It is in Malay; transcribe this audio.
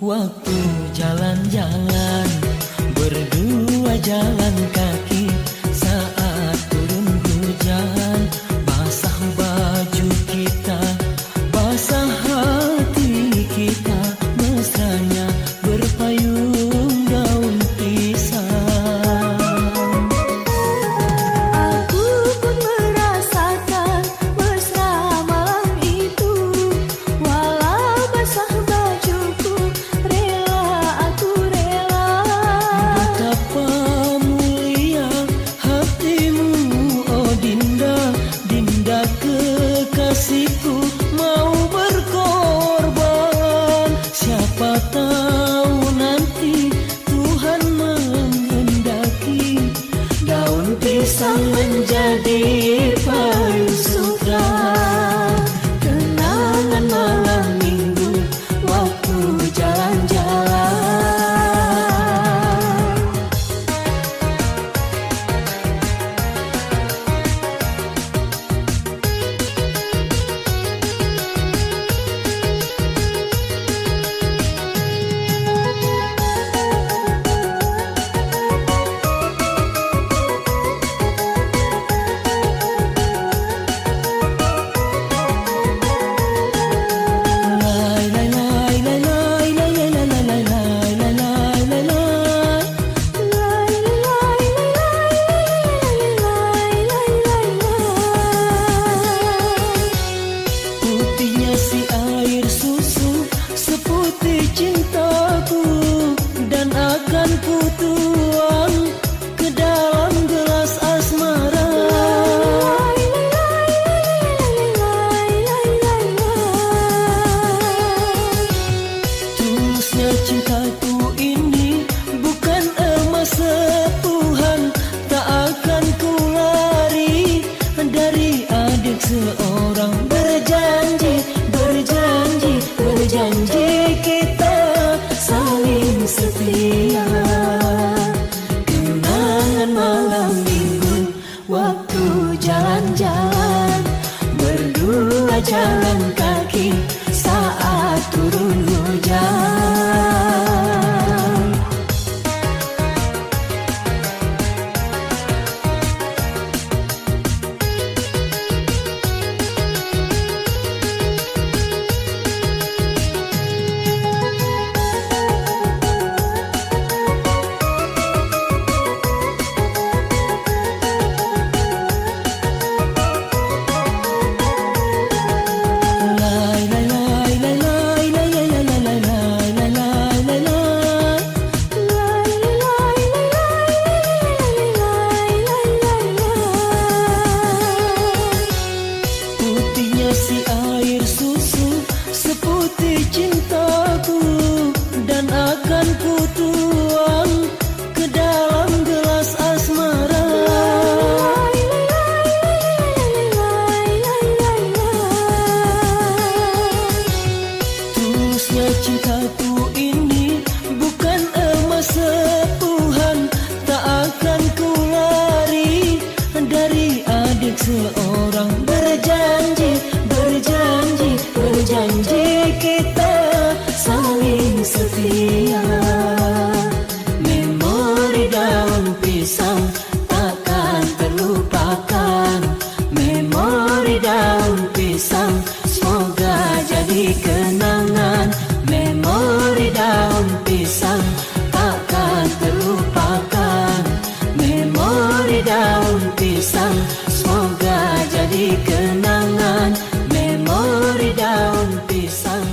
waktu jalan-jalan, berdua jalan kaki saat turun hujan. Basah baju kita, basah hati kita, mesranya berpayung daun pisang. Aku pun merasakan mesra malam itu, walau basah bajuku, rela aku rela. Betapa mulia hatimu, oh Dinda, Dinda kekasihku, mau berkorban. Siapa tahu nanti Tuhan menghendaki daun pisang menjadi payung sutra. Kenangan malam minggu waktu jalan-jalan. Putihnya si air susu seputih cintaku, dan akan ku tuang ke dalam gelas asmara. Tulusnya cintaku ini bukan emas sepuhan, tak akan ku lari dari adik seorang. Berjanji, berjanji, berjanji kita saling setia. Kenangan malam minggu waktu jalan-jalan, berdua jalan kaki saat turun hujan. Putihnya si air susu seputih cintaku, dan akan ku tuang ke dalam gelas asmara. Tulusnya cintaku ini bukan emas sepuhan, tak akan ku lari dari adik seorang. Berjanji, berjanji, berjanji kita saling setia. Memori daun pisang takkan terlupakan. Memori daun pisang semoga jadi kenangan. Memori daun pisang takkan terlupakan. Memori daun pisang semoga jadi kenangan. Memori daun pisang